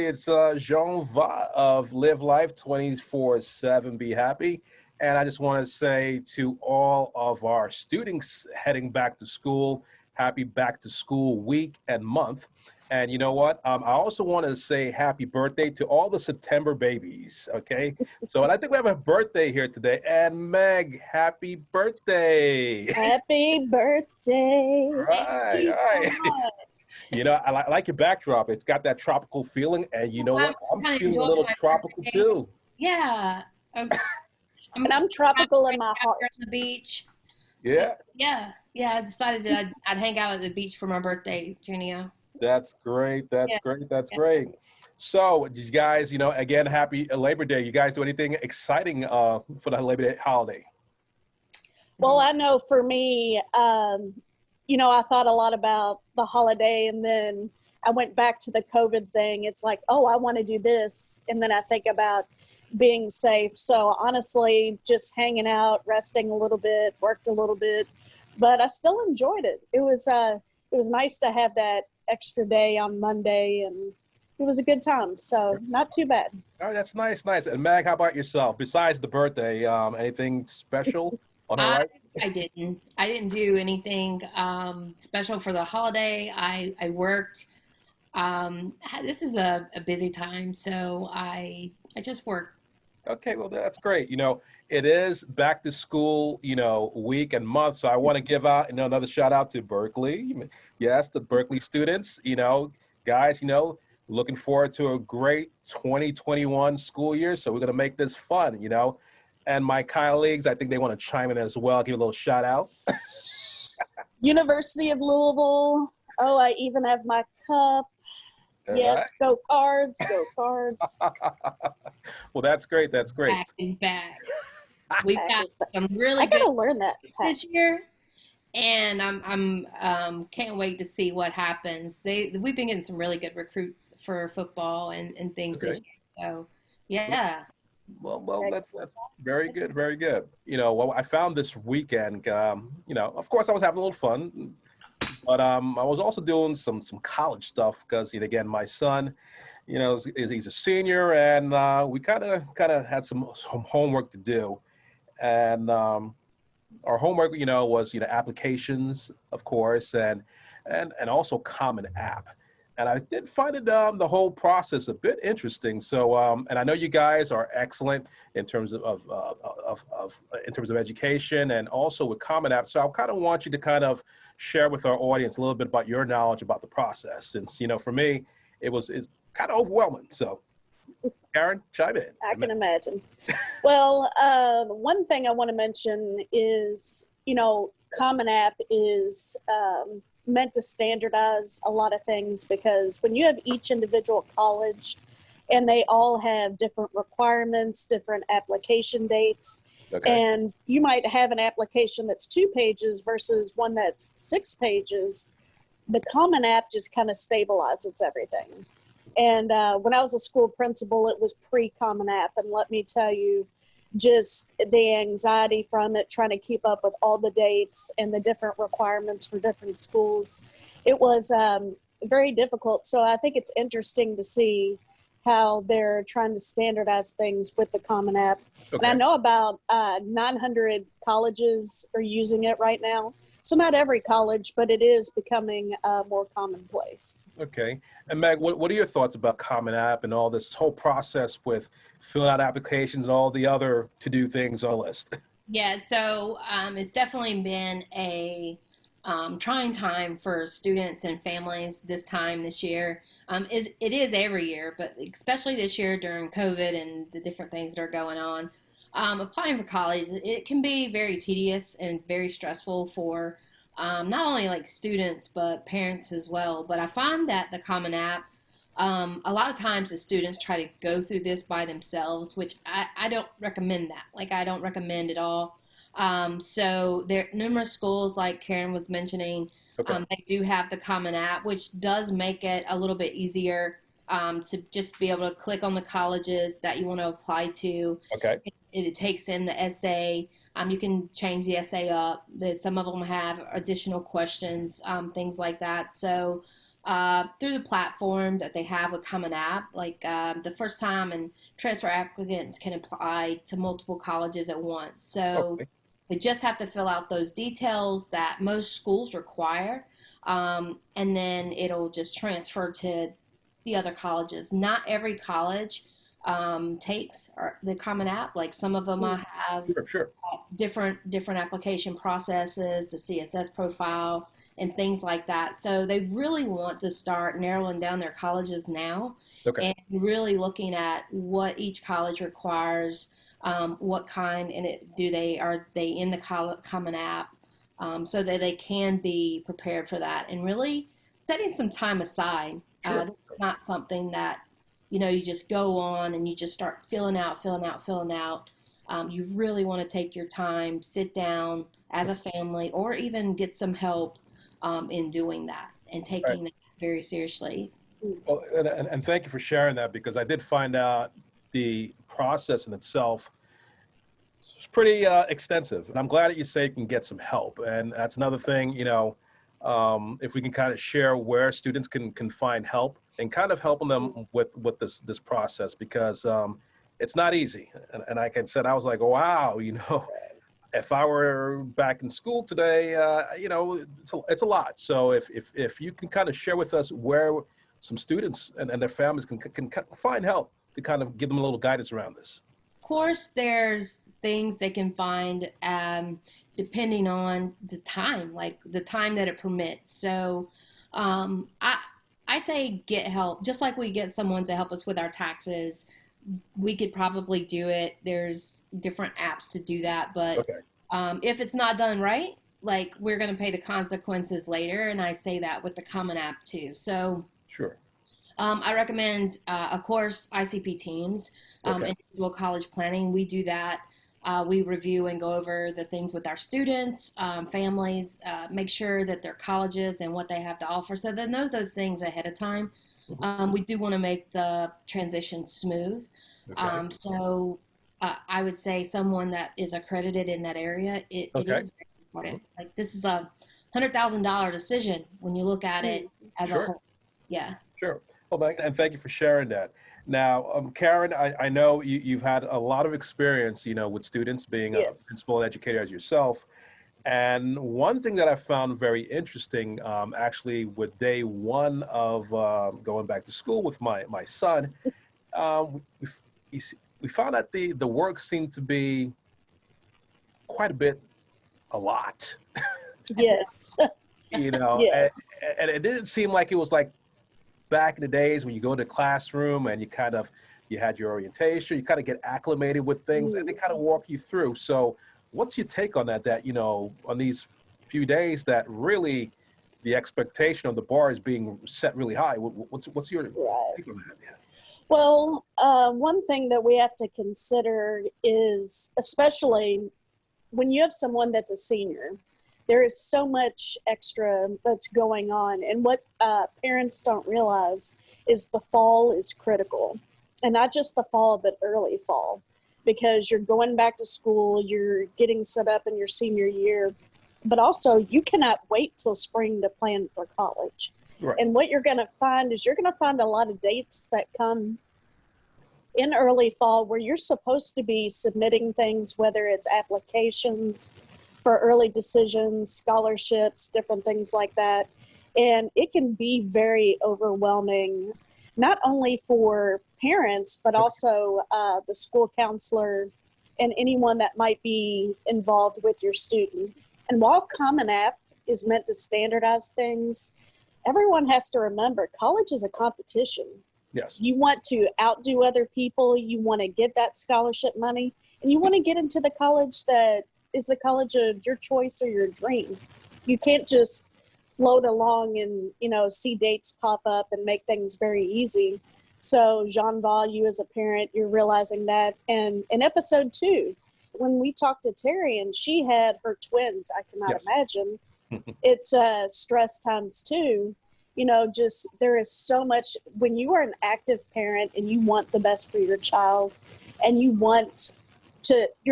everybody. It's JONva of Live Life 24/7 Be Happy. And I just want to say to all of our students heading back to school, happy back to school week and month. And you know what? I also want to say happy birthday to all the September babies, okay? So, and I think we have a birthday here today. And Meg, happy birthday. Happy birthday. All right. You know, I like your backdrop. It's got that tropical feeling. And you know what? I'm feeling a little tropical too. Yeah. Okay. And I'm tropical in my heart. On the beach. Yeah. Yeah. I decided I'd hang out at the beach for my birthday, Junio. That's great. That's great. So, did you guys, you know, again, happy Labor Day. You guys do anything exciting for the Labor Day holiday? Well, I know for me, you know, I thought a lot about the holiday, and then I went back to the COVID thing. It's like, oh, I want to do this. And then I think about being safe. So honestly, just hanging out, resting a little bit, worked a little bit, but I still enjoyed it. It was nice to have that extra day on Monday, and it was a good time. So not too bad. All right, that's nice. And Mag, how about yourself? Besides the birthday, anything special on the right? I didn't do anything special for the holiday. I worked. This is a busy time, so I just worked. Okay, well, that's great. You know, it is back to school, you know, week and month. So I want to give out, you know, another shout out to Berkeley. Yes, the Berkeley students, you know, guys, you know, looking forward to a great 2021 school year. So we're going to make this fun, you know. And my colleagues, I think they want to chime in as well. Give a little shout out. University of Louisville. Oh, I even have my cup. Yes, go Cards, go Cards. Well, that's great. That's great. Back is back. We've got some really I gotta good learn that this year, and I'm can't wait to see what happens. We've been getting some really good recruits for football and things this year. So yeah. Well, that's very good, very good. You know, well, I found this weekend. You know, of course, I was having a little fun. But I was also doing some college stuff because, you know, again, my son, you know, he's a senior, and we kind of had some homework to do, and our homework, you know, was, you know, applications, of course, and also Common App, and I did find it the whole process a bit interesting. So, and I know you guys are excellent in terms of education and also with Common App. So I kind of want you to kind of share with our audience a little bit about your knowledge about the process, since, you know, for me, it's kind of overwhelming. So, Karen, chime in. I can imagine. Well, one thing I want to mention is, you know, Common App is meant to standardize a lot of things, because when you have each individual college and they all have different requirements, different application dates, and you might have an application that's 2 pages versus one that's 6 pages, the Common App just kind of stabilizes everything. And when I was a school principal, it was pre-Common App, and let me tell you, just the anxiety from it, trying to keep up with all the dates and the different requirements for different schools, it was very difficult. So I think it's interesting to see how they're trying to standardize things with the Common App. And I know about 900 colleges are using it right now. So not every college, but it is becoming more commonplace. Okay. And Meg, what are your thoughts about Common App and all this whole process with filling out applications and all the other to-do things on the list? Yeah, so it's definitely been a trying time for students and families this year. It is every year, but especially this year during COVID and the different things that are going on. Applying for college, it can be very tedious and very stressful for not only like students, but parents as well. But I find that the Common App, a lot of times the students try to go through this by themselves, which I don't recommend that. Like, I don't recommend at all. So there are numerous schools, like Karen was mentioning, they do have the Common App, which does make it a little bit easier to just be able to click on the colleges that you want to apply to. It takes in the essay. You can change the essay up. Some of them have additional questions, things like that. So through the platform that they have with Common App. Like the first time and transfer applicants can apply to multiple colleges at once. So they just have to fill out those details that most schools require. And then it'll just transfer to the other colleges. Not every college takes the Common App. Like some of them have different application processes, the CSS profile, and things like that. So they really want to start narrowing down their colleges now and really looking at what each college requires, what kind, and are they in the Common App, so that they can be prepared for that, and really setting some time aside. It's not something that, you just go on and you just start filling out. You really want to take your time, sit down as a family, or even get some help in doing that and taking that very seriously. Well, and thank you for sharing that, because I did find out the process in itself is pretty extensive. And I'm glad that you say you can get some help. And that's another thing, if we can kind of share where students can find help and kind of helping them with this process, because it's not easy. And like I said, I was like, wow, if I were back in school today, it's a lot. So if you can kind of share with us where some students and their families can find help to kind of give them a little guidance around this. Of course, there's things they can find depending on the time, like the time that it permits. So I say get help, just like we get someone to help us with our taxes. We could probably do it. There's different apps to do that, but if it's not done right, like, we're going to pay the consequences later. And I say that with the Common App too. So I recommend, of course, ICP-Teams, individual college planning. We do that. We review and go over the things with our students, families, make sure that their colleges and what they have to offer. So they know those things ahead of time. We do want to make the transition smooth. So I would say someone that is accredited in that area, it is very important. Like, this is a $100,000 decision when you look at it as a whole. Yeah. Sure. Well, and thank you for sharing that. Now, Karen, I know you've had a lot of experience, with students, being a principal and educator as yourself. And one thing that I found very interesting, actually, with day one of going back to school with my son, we found that the work seemed to be quite a lot. Yes. And it didn't seem like it was like back in the days when you go to the classroom and you had your orientation, you kind of get acclimated with things, and they kind of walk you through. So what's your take on that, on these few days that really the expectation of the bar is being set really high? What's your take on that? Yeah. Well, one thing that we have to consider is, especially when you have someone that's a senior, there is so much extra that's going on. And what parents don't realize is the fall is critical. And not just the fall, but early fall. Because you're going back to school, you're getting set up in your senior year. But also, you cannot wait till spring to plan for college. Right. And what you're going to find is you're going to find a lot of dates that come in early fall where you're supposed to be submitting things, whether it's applications for early decisions, scholarships, different things like that. And it can be very overwhelming, not only for parents, but also the school counselor and anyone that might be involved with your student. And while Common App is meant to standardize things, everyone has to remember college is a competition. Yes. You want to outdo other people. You want to get that scholarship money, and you want to get into the college that is the college of your choice or your dream. You can't just float along and, see dates pop up and make things very easy. So JONva, you as a parent, you're realizing that. And in episode 2, when we talked to Terry and she had her twins, I cannot imagine. It's stress times 2. Just there is so much when you are an active parent and you want the best for your child, and you're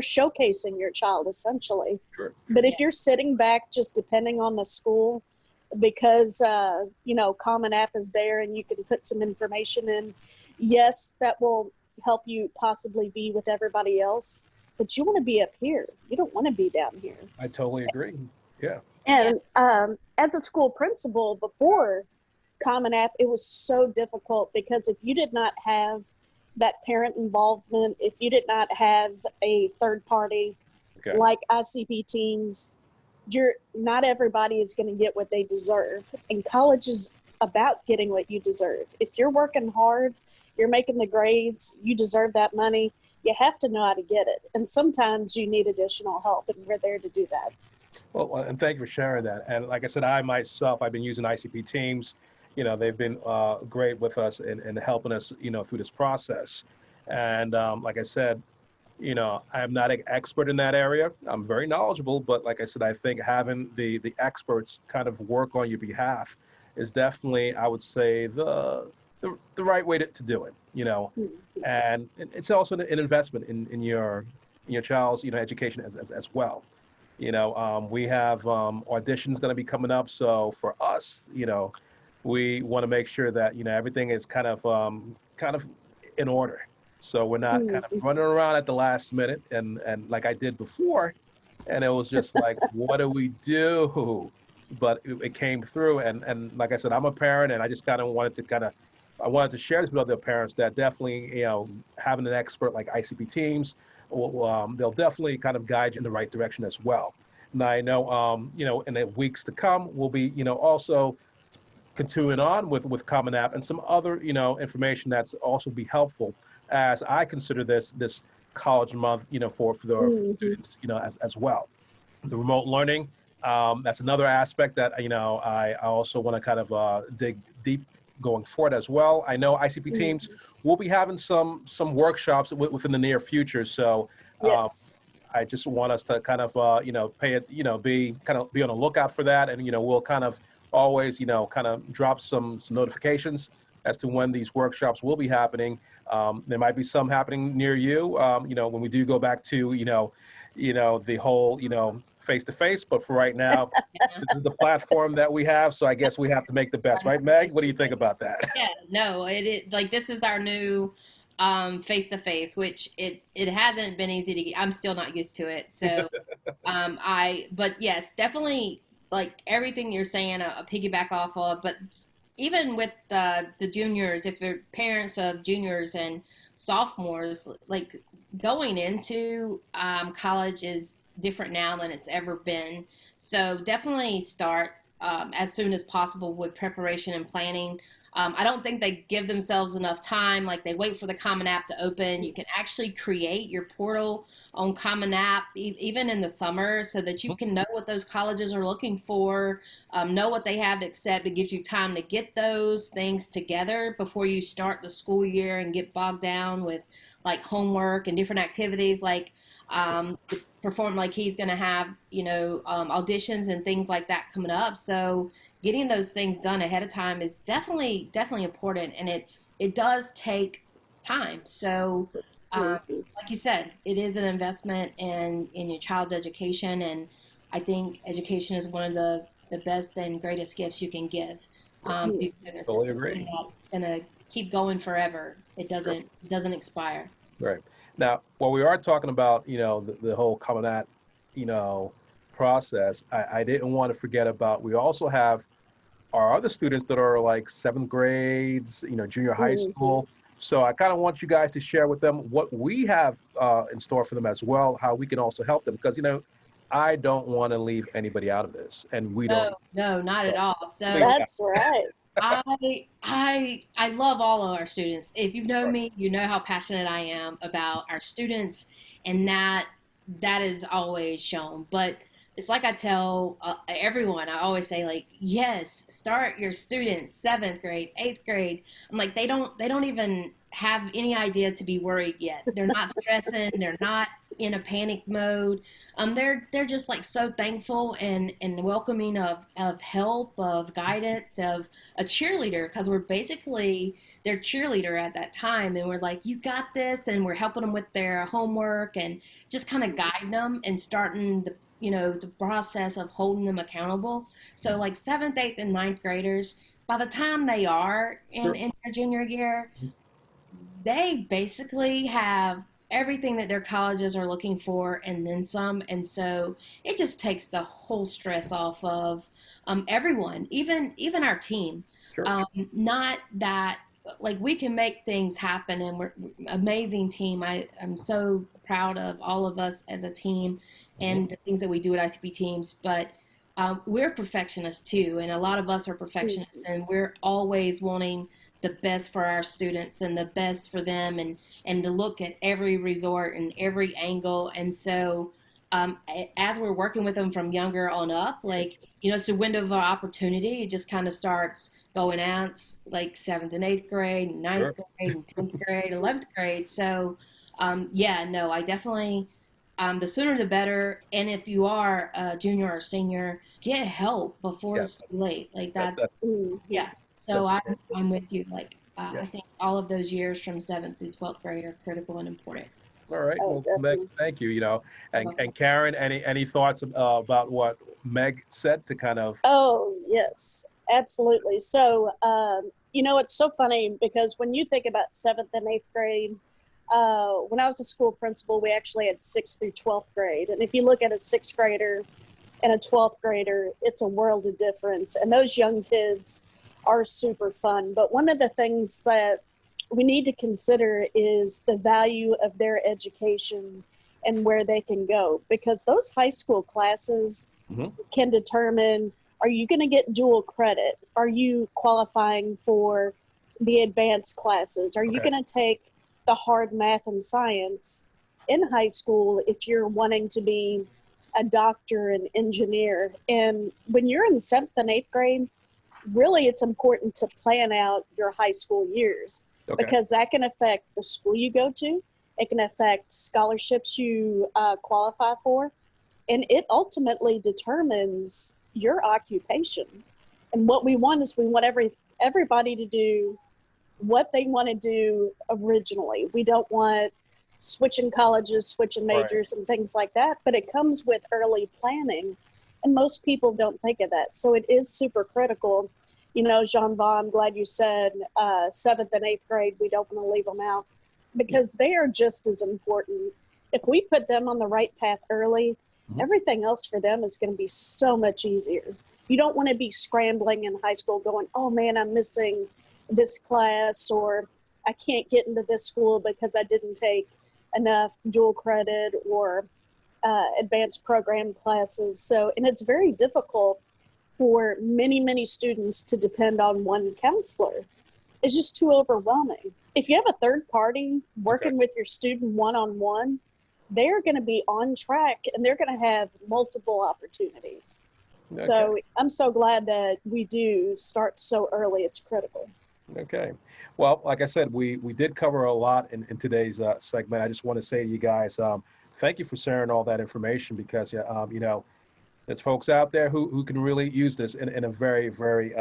showcasing your child essentially. Sure. But if you're sitting back just depending on the school, because, Common App is there and you can put some information in. Yes, that will help you possibly be with everybody else, but you want to be up here. You don't want to be down here. I totally agree. Yeah. And as a school principal before Common App, it was so difficult because if you did not have that parent involvement, if you did not have a third party like ICP-Teams, not everybody is going to get what they deserve. And college is about getting what you deserve. If you're working hard, you're making the grades, you deserve that money, you have to know how to get it. And sometimes you need additional help, and we're there to do that. Well, and thank you for sharing that. And like I said, I've been using ICP-Teams. They've been great with us and helping us, through this process. And like I said, I'm not an expert in that area. I'm very knowledgeable, but like I said, I think having the experts kind of work on your behalf is definitely, I would say, the right way to do it, and it's also an investment in your child's, education as well. We have auditions going to be coming up. So for us, we want to make sure that, everything is kind of in order. So we're not kind of running around at the last minute and like I did before. And it was just like, what do we do? But it came through. And like I said, I'm a parent, and I just kind of wanted to share this with other parents that definitely, having an expert like ICP-Teams, they'll definitely kind of guide you in the right direction as well. And I know, in the weeks to come, we'll be, also continuing on with Common App and some other, information that's also be helpful as I consider this college month, for the students, as well. The remote learning, that's another aspect that, I also want to kind of dig deep going forward as well. I know ICP-Teams will be having some workshops within the near future. So yes. I just want us to kind of, pay it, be on the lookout for that. And, we'll kind of always, kind of drop some notifications as to when these workshops will be happening. There might be some happening near you, when we do go back to, the whole, face-to-face, but for right now, this is the platform that we have, so I guess we have to make the best, right, Meg? What do you think about that? Yeah, no, like this is our new face-to-face, which it hasn't been easy to get. I'm still not used to it, so but yes, definitely, like everything you're saying, a piggyback off of, but even with the juniors, if they're parents of juniors and sophomores, like going into college is different now than it's ever been. So definitely start as soon as possible with preparation and planning. I don't think they give themselves enough time. Like they wait for the Common App to open. You can actually create your portal on Common App even in the summer so that you can know what those colleges are looking for, know what they have to accept. It gives you time to get those things together before you start the school year and get bogged down with like homework and different activities like perform, like he's going to have, auditions and things like that coming up. So getting those things done ahead of time is definitely important. And it does take time. So like you said, it is an investment in your child's education. And I think education is one of the best and greatest gifts you can give. It's Totally agree. It's going to keep going forever. It doesn't expire. Right. Now, while we are talking about, the whole Common App, process, I didn't want to forget about, we also have our other students that are like 7th grades, junior high school. So I kind of want you guys to share with them what we have in store for them as well, how we can also help them. Because, I don't want to leave anybody out of this, and we don't. No, not at all. So that's right. I love all of our students. If you know me, you know how passionate I am about our students, and that is always shown. But it's like I tell everyone, I always say, like, yes, start your students 7th grade, 8th grade. I'm like, they don't even have any idea to be worried yet. They're not stressing. They're not in a panic mode. They're just like so thankful and welcoming of help, of guidance, of a cheerleader, because we're basically their cheerleader at that time. And we're like, you got this. And we're helping them with their homework and just kind of guiding them and starting the process of holding them accountable. So like 7th, 8th, and 9th graders, by the time they are in their junior year, they basically have everything that their colleges are looking for and then some. And so it just takes the whole stress off of everyone, even our team. Sure. Not that like we can make things happen, and we're amazing team. I'm so proud of all of us as a team and the things that we do at ICP-Teams, but we're perfectionists too, and a lot of us are perfectionists, and we're always wanting the best for our students and the best for them, and to look at every resort and every angle. And so as we're working with them from younger on up, like, it's a window of opportunity. It just kind of starts going out like 7th and 8th grade, 9th grade, and 10th grade, 11th grade. So I definitely, the sooner the better. And if you are a junior or senior, get help before it's too late. Like So I'm with you. Like, I think all of those years from 7th through 12th grade are critical and important. All right. Well, Meg, thank you. And Karen, any thoughts about what Meg said to kind of? Oh, yes, absolutely. So, it's so funny because when you think about 7th and 8th grade, when I was a school principal, we actually had 6th through 12th grade. And if you look at a 6th grader and a 12th grader, it's a world of difference. And those young kids are super fun. But one of the things that we need to consider is the value of their education and where they can go, because those high school classes can determine, are you going to get dual credit? Are you qualifying for the advanced classes? Are you going to take the hard math and science in high school if you're wanting to be a doctor and engineer? And when you're in 7th and 8th grade, really it's important to plan out your high school years, because that can affect the school you go to. It can affect scholarships you qualify for. And it ultimately determines your occupation. And what we want is everybody to do what they want to do originally. We don't want switching colleges, switching majors and things like that, but it comes with early planning. And most people don't think of that. So it is super critical. JONva, I'm glad you said 7th and 8th grade, we don't want to leave them out, because they are just as important. If we put them on the right path early, everything else for them is going to be so much easier. You don't want to be scrambling in high school going, oh man, I'm missing this class, or I can't get into this school because I didn't take enough dual credit or advanced program classes. So, and it's very difficult for many, many students to depend on one counselor. It's just too overwhelming. If you have a third party working with your student one-on-one, they're going to be on track and they're going to have multiple opportunities. So I'm so glad that we do start so early. It's critical. Okay. Well, like I said, we did cover a lot in today's segment. I just want to say to you guys, thank you for sharing all that information, because there's folks out there who can really use this in a very, very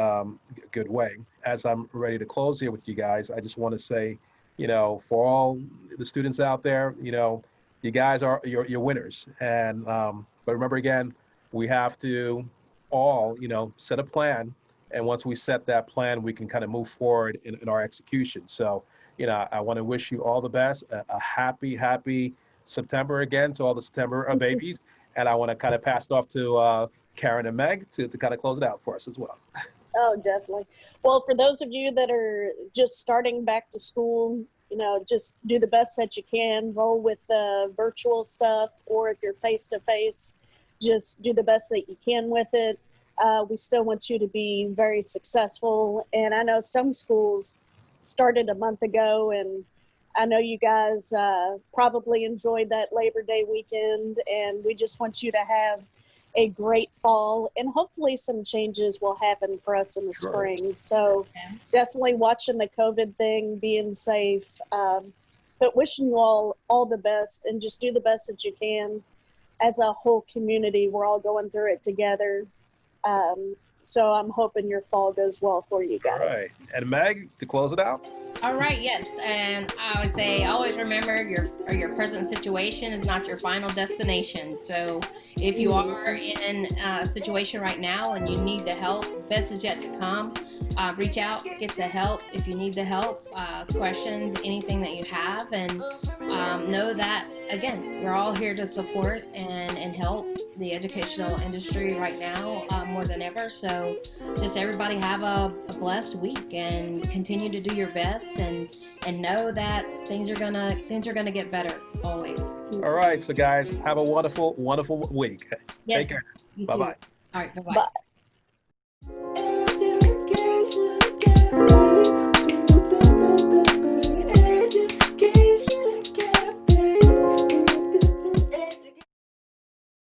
good way. As I'm ready to close here with you guys, I just want to say, for all the students out there, you guys are your winners. And but remember, again, we have to all set a plan. And once we set that plan, we can kind of move forward in our execution. So, I want to wish you all the best, a happy September again to all the September babies. And I want to kind of pass it off to Karen and Meg to kind of close it out for us as well. Oh, definitely. Well, for those of you that are just starting back to school, just do the best that you can, roll with the virtual stuff, or if you're face-to-face, just do the best that you can with it. We still want you to be very successful. And I know some schools started a month ago, and I know you guys probably enjoyed that Labor Day weekend, and we just want you to have a great fall, and hopefully some changes will happen for us in the spring. So definitely watching the COVID thing, being safe, but wishing you all the best, and just do the best that you can. As a whole community, we're all going through it together. So I'm hoping your fall goes well for you guys. All right. And Meg, to close it out? All right, yes. And I would say always remember your present situation is not your final destination. So if you are in a situation right now and you need the help, best is yet to come. Reach out, get the help if you need the help, questions, anything that you have, and know that, again, we're all here to support and help the educational industry right now more than ever. So just everybody have a blessed week and continue to do your best and know that things are gonna get better always. All right, so guys, have a wonderful week. Yes, take care. You Bye-bye. Too. All right, bye-bye. Bye.